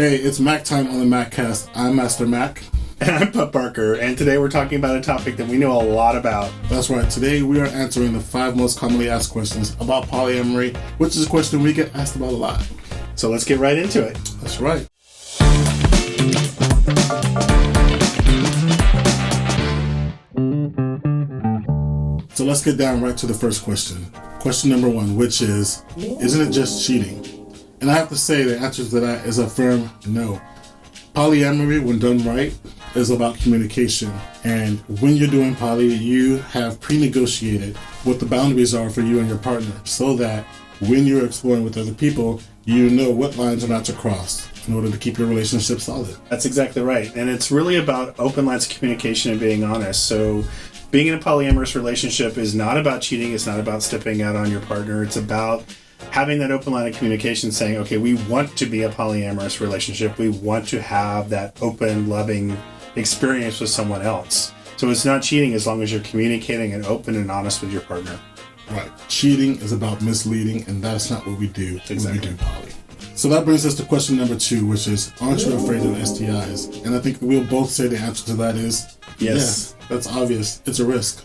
Hey, it's Mac time on the MacCast. I'm Master Mac. And I'm Pup Barker, and today we're talking about a topic that we know a lot about. That's right. Today we are answering the 5 most commonly asked questions about polyamory, which is a question we get asked about a lot. So let's get right into it. That's right. So let's get down right to the first question. Question number 1, which is, isn't it just cheating? And I have to say the answer to that is a firm no. Polyamory, when done right, is about communication. And when you're doing poly, you have pre-negotiated what the boundaries are for you and your partner, so that when you're exploring with other people, you know what lines are not to cross in order to keep your relationship solid. That's exactly right. And it's really about open lines of communication and being honest. So being in a polyamorous relationship is not about cheating. It's not about stepping out on your partner. It's about having that open line of communication, saying, okay, we want to be a polyamorous relationship. We want to have that open, loving experience with someone else. So it's not cheating as long as you're communicating and open and honest with your partner. Right. Cheating is about misleading, and that's not what we do when we do poly. So that brings us to question number 2, which is, aren't you afraid of STIs? And I think we'll both say the answer to that is yes. That's obvious. It's a risk.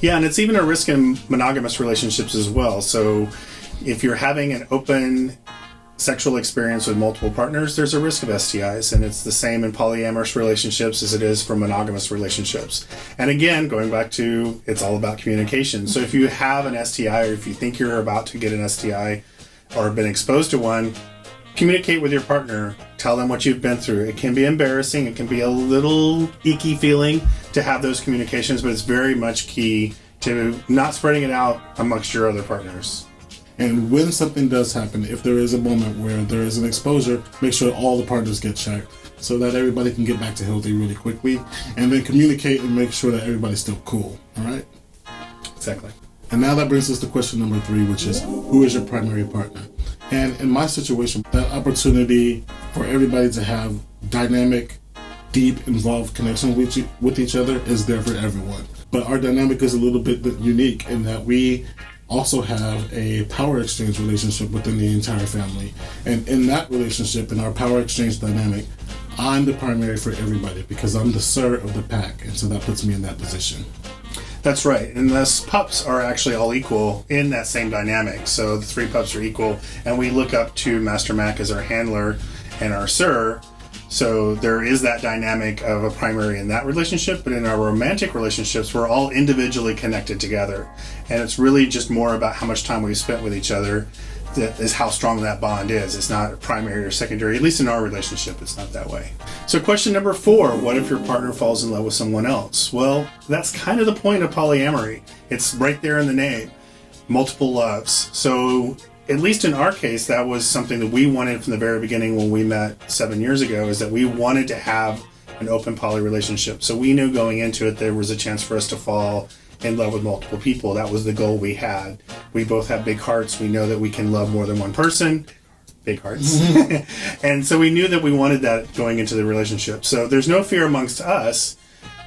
Yeah, and it's even a risk in monogamous relationships as well. So if you're having an open sexual experience with multiple partners, there's a risk of STIs, and it's the same in polyamorous relationships as it is for monogamous relationships. And again, going back to, it's all about communication. So if you have an STI, or if you think you're about to get an STI or have been exposed to one, communicate with your partner. Tell them what you've been through. It can be embarrassing. It can be a little icky feeling to have those communications, but it's very much key to not spreading it out amongst your other partners. And when something does happen, if there is a moment where there is an exposure, make sure all the partners get checked so that everybody can get back to healthy really quickly, and then communicate and make sure that everybody's still cool. All right? Exactly. And now that brings us to question number 3, which is, who is your primary partner? And in my situation, that opportunity for everybody to have dynamic, deep, involved connection with each other is there for everyone. But our dynamic is a little bit unique in that we also have a power exchange relationship within the entire family. And in that relationship, in our power exchange dynamic, I'm the primary for everybody because I'm the sir of the pack. And so that puts me in that position. That's right. And thus pups are actually all equal in that same dynamic. So the 3 pups are equal, and we look up to Master Mac as our handler and our sir. So there is that dynamic of a primary in that relationship, but in our romantic relationships, we're all individually connected together. And it's really just more about how much time we've spent with each other that is how strong that bond is. It's not primary or secondary, at least in our relationship, it's not that way. So question number 4, what if your partner falls in love with someone else? Well, that's kind of the point of polyamory. It's right there in the name, multiple loves. So at least in our case, that was something that we wanted from the very beginning when we met 7 years ago, is that we wanted to have an open poly relationship. So we knew going into it there was a chance for us to fall in love with multiple people. That was the goal we had. We both have big hearts. We know that we can love more than one person. Big hearts. And so we knew that we wanted that going into the relationship. So there's no fear amongst us.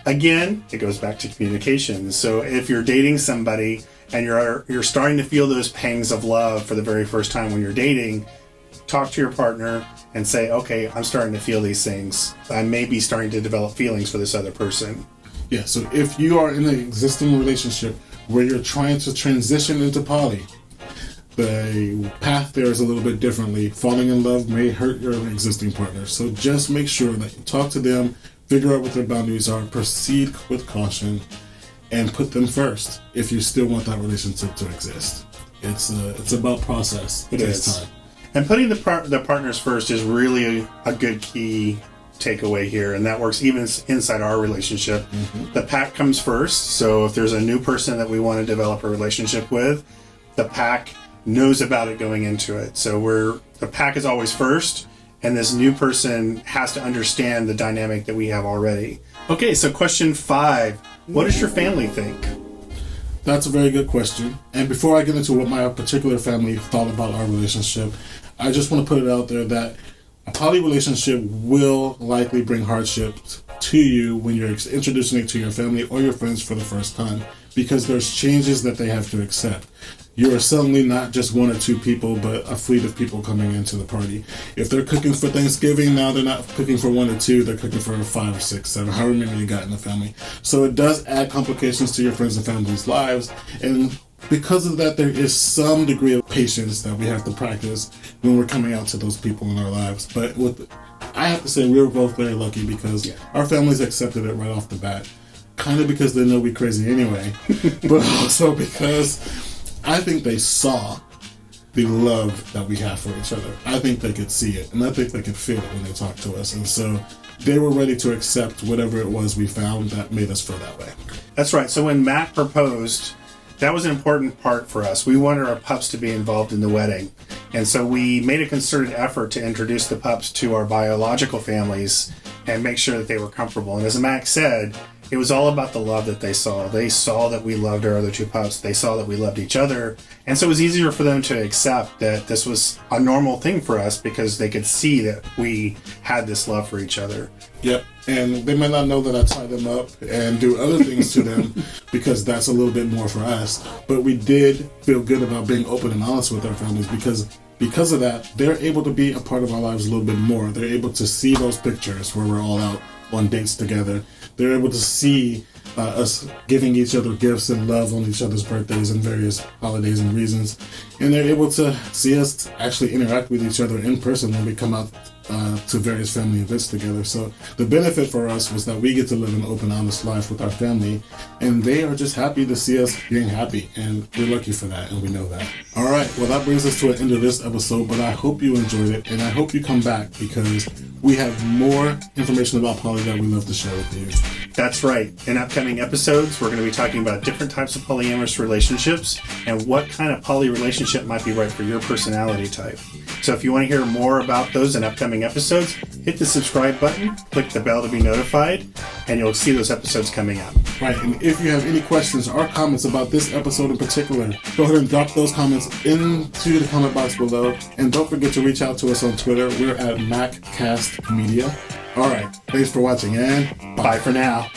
Again, it goes back to communication. So if you're dating somebody and you're starting to feel those pangs of love for the very first time when you're dating, talk to your partner and say, okay, I'm starting to feel these things. I may be starting to develop feelings for this other person. Yeah, so if you are in an existing relationship where you're trying to transition into poly, the path there is a little bit differently. Falling in love may hurt your existing partner. So just make sure that you talk to them, figure out what their boundaries are, proceed with caution, and put them first if you still want that relationship to exist. It's about process. It is. Time. And putting the partners first is really a good key takeaway here, and that works even inside our relationship. The pack comes first. So if there's a new person that we want to develop a relationship with, the pack knows about it going into it. So the pack is always first, and this new person has to understand the dynamic that we have already. Okay, so question 5, what does your family think? That's a very good question. And before I get into what my particular family thought about our relationship, I just want to put it out there that a poly relationship will likely bring hardships to you when you're introducing it to your family or your friends for the first time, because there's changes that they have to accept. you're suddenly not just one or two people, but a fleet of people coming into the party. If they're cooking for Thanksgiving, now they're not cooking for one or two, they're cooking for 5 or 6, 7, however many you got in the family. So it does add complications to your friends and family's lives. And because of that, there is some degree of patience that we have to practice when we're coming out to those people in our lives. But I have to say, we were both very lucky because our families accepted it right off the bat. Kind of because they know we're crazy anyway, but also because I think they saw the love that we have for each other. I think they could see it, and I think they could feel it when they talk to us. And so they were ready to accept whatever it was we found that made us feel that way. That's right. So when Matt proposed, that was an important part for us. We wanted our pups to be involved in the wedding. And so we made a concerted effort to introduce the pups to our biological families and make sure that they were comfortable. And as Max said, it was all about the love that they saw. They saw that we loved our other 2 pups. They saw that we loved each other. And so it was easier for them to accept that this was a normal thing for us because they could see that we had this love for each other. Yep. And they might not know that I tie them up and do other things to them because that's a little bit more for us. But we did feel good about being open and honest with our families because of that, they're able to be a part of our lives a little bit more. They're able to see those pictures where we're all out on dates together. They're able to see us giving each other gifts and love on each other's birthdays and various holidays and reasons. And they're able to see us actually interact with each other in person when we come out to various family events together. So the benefit for us was that we get to live an open, honest life with our family, and they are just happy to see us being happy, and we're lucky for that, and we know that. All right, well, that brings us to an end of this episode, but I hope you enjoyed it, and I hope you come back because we have more information about poly that we love to share with you. That's right. In upcoming episodes, we're going to be talking about different types of polyamorous relationships and what kind of poly relationship might be right for your personality type. So if you want to hear more about those in upcoming episodes, hit the subscribe button, click the bell to be notified, and you'll see those episodes coming up. Right, and if you have any questions or comments about this episode in particular, go ahead and drop those comments into the comment box below. And don't forget to reach out to us on Twitter. We're at MacCastMedia. All right, thanks for watching, and Bye for now.